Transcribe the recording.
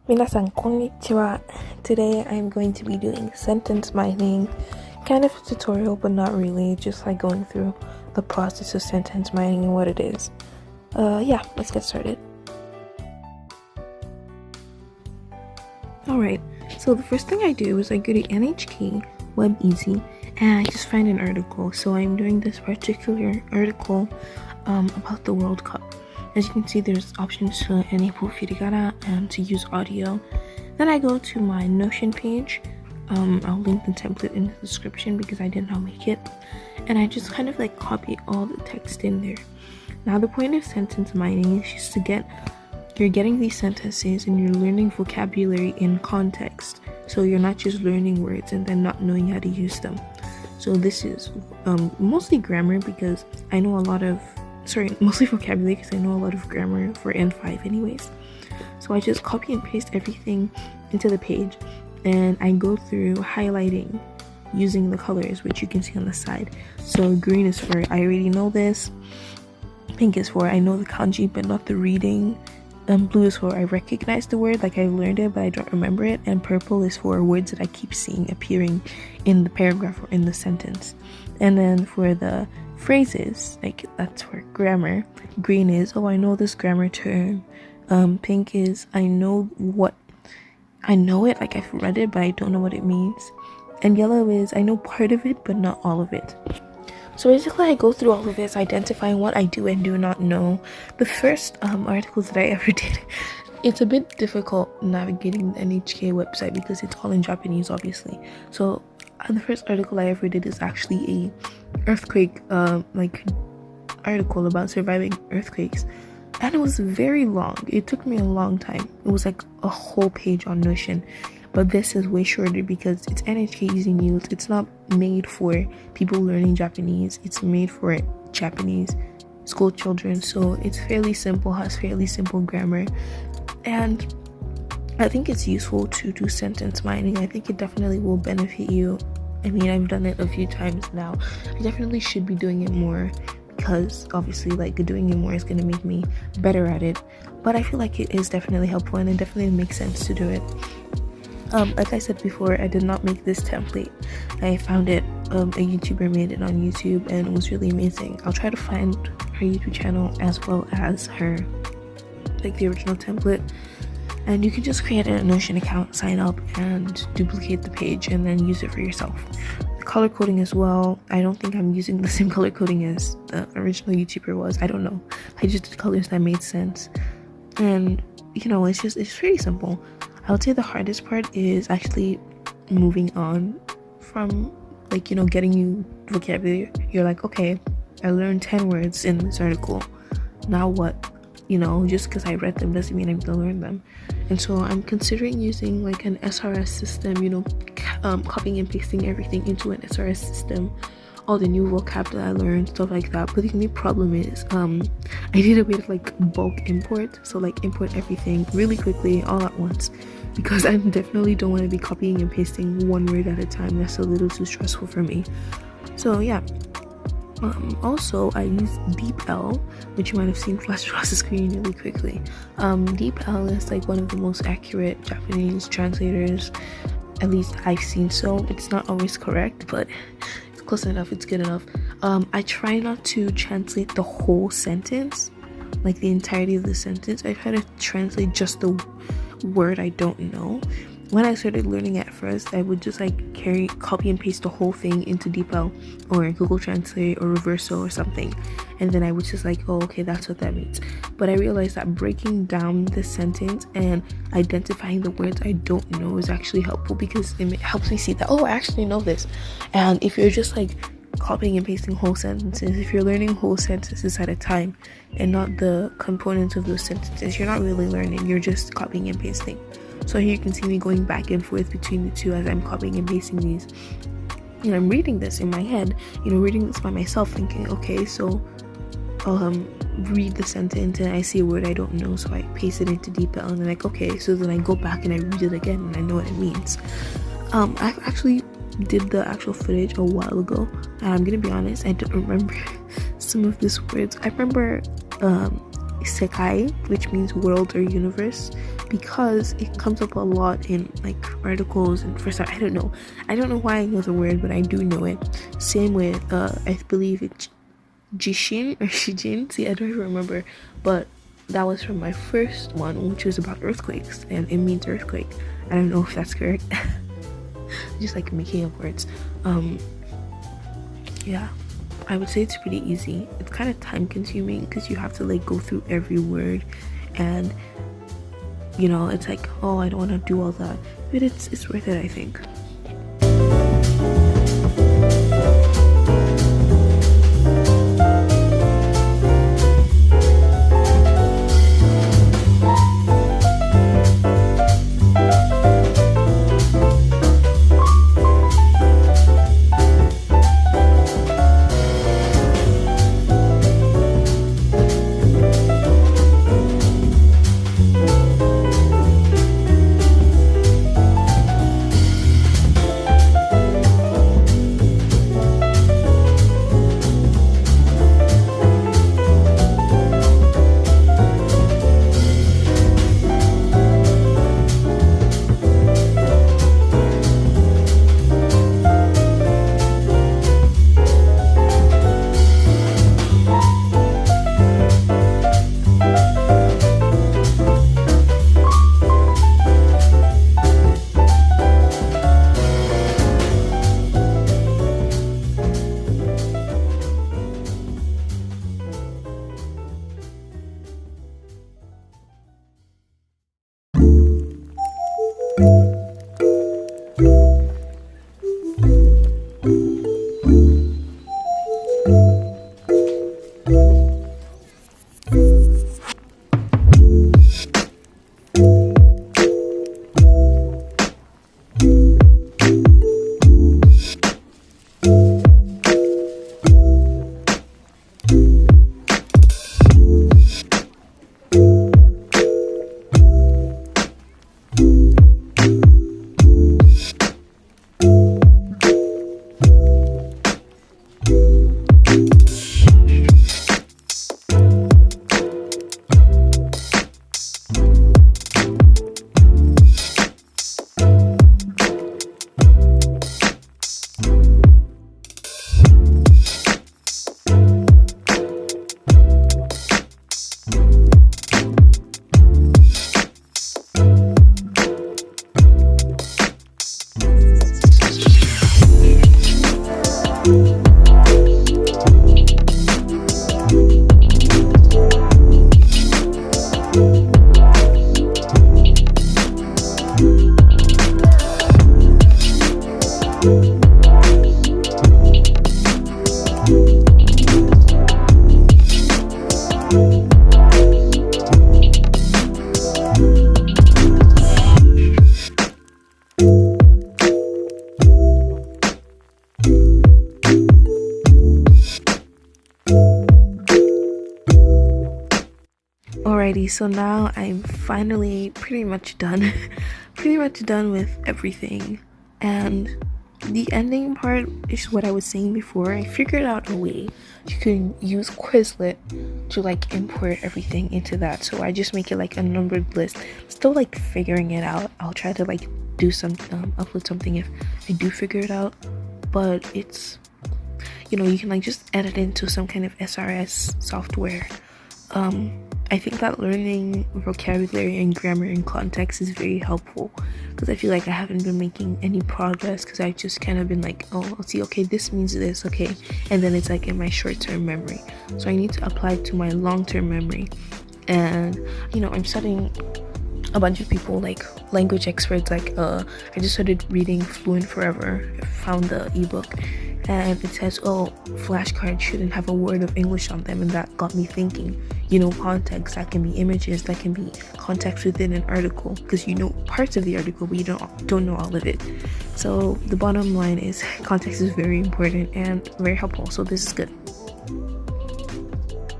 Minasan konnichiwa. Today I'm going to be doing sentence mining, kind of a tutorial but not really, just like going through the process of sentence mining and what it is. Yeah, let's get started. Alright, so the first thing I do is I go to NHK Web Easy and I just find an article. So I'm doing this particular article about the World Cup. As you can see, there's options to enable hiragana and to use audio. Then I go to my Notion page. I'll link the template in the description because I did not make it. And I just kind of like copy all the text in there. Now the point of sentence mining is just to you're getting these sentences and you're learning vocabulary in context. So you're not just learning words and then not knowing how to use them. So this is mostly grammar because I know mostly vocabulary because I know a lot of grammar for N5 anyways. So I just copy and paste everything into the page and I go through highlighting using the colors, which you can see on the side. So green is for I already know this, pink is for I know the kanji but not the reading, blue is for I recognize the word, like I learned it but I don't remember it, and purple is for words that I keep seeing appearing in the paragraph or in the sentence. And then for the phrases, like that's for grammar, green is I know this grammar term, pink is I know it, like I've read it but I don't know what it means, and yellow is I know part of it but not all of it. So basically I go through all of this, identifying what I do and do not know. The first articles that I ever did, it's a bit difficult navigating the NHK website because it's all in Japanese obviously. So the first article I ever did is actually a earthquake article about surviving earthquakes, and it was very long. It took me a long time. It was like a whole page on Notion, but this is way shorter because it's NHK Easy News. It's not made for people learning Japanese. It's made for Japanese school children, so it's fairly simple, has fairly simple grammar, and I think it's useful to do sentence mining. I think it definitely will benefit you. I mean, I've done it a few times now. I definitely should be doing it more because obviously like doing it more is going to make me better at it. But I feel like it is definitely helpful and it definitely makes sense to do it. Like I said before, I did not make this template. I found it, a YouTuber made it on YouTube and it was really amazing. I'll try to find her YouTube channel as well as her, like the original template. And you can just create a Notion account, sign up, and duplicate the page and then use it for yourself. The color coding as well, I don't think I'm using the same color coding as the original YouTuber was. I don't know. I just did colors that made sense. And, it's pretty simple. I would say the hardest part is actually moving on from, getting you vocabulary. You're like, okay, I learned 10 words in this article. Now what? Just because I read them doesn't mean I'm gonna learn them. And so I'm considering using like an SRS system, copying and pasting everything into an SRS system, all the new vocab that I learned, stuff like that. But the only problem is I need a bit of bulk import, so import everything really quickly all at once, because I definitely don't want to be copying and pasting one word at a time. That's a little too stressful for me. So yeah. Also, I use DeepL, which you might have seen flash across the screen really quickly. DeepL is one of the most accurate Japanese translators, at least I've seen so. It's not always correct, but it's close enough, it's good enough. I try not to translate the whole sentence, like the entirety of the sentence. I try to translate just the word I don't know. When I started learning at first, I would just copy and paste the whole thing into DeepL or Google Translate or Reverso or something, and then I was just oh, okay, that's what that means. But I realized that breaking down the sentence and identifying the words I don't know is actually helpful because it helps me see that, oh, I actually know this. And if you're just copying and pasting whole sentences, if you're learning whole sentences at a time and not the components of those sentences, you're not really learning, you're just copying and pasting. So here you can see me going back and forth between the two as I'm copying and pasting these. I'm reading this in my head, reading this by myself, thinking, okay, so I'll read the sentence and I see a word I don't know, so I paste it into DeepL and then okay, so then I go back and I read it again and I know what it means. I've actually did the actual footage a while ago, and I'm gonna be honest, I don't remember some of these words. I remember Sekai, which means world or universe, because it comes up a lot in like articles and for some I don't know why I know the word, but I do know it. Same with I believe it's Jishin or Shijin. See, I don't even remember, but that was from my first one, which was about earthquakes, and it means earthquake. I don't know if that's correct. Just like making up words. Yeah, I would say it's pretty easy. It's kind of time consuming because you have to like go through every word, and it's like, oh, I don't want to do all that, but it's worth it, I think. Alrighty, so now I'm finally pretty much done with everything, and the ending part is what I was saying before. I figured out a way you can use Quizlet to like import everything into that, so I just make it like a numbered list. Still like figuring it out. I'll try to like do some upload something if I do figure it out, but it's you can like just edit into some kind of SRS software. I think that learning vocabulary and grammar in context is very helpful, because I feel like I haven't been making any progress because I've just kind of been like, oh, I'll see, okay, this means this, okay, and then it's like in my short-term memory. So I need to apply it to my long-term memory, and I'm studying a bunch of people, like language experts, like I just started reading Fluent Forever. I found the ebook, and it says, oh, flashcards shouldn't have a word of English on them, and that got me thinking, context, that can be images, that can be context within an article, because parts of the article but you don't know all of it. So the bottom line is context is very important and very helpful, so this is good.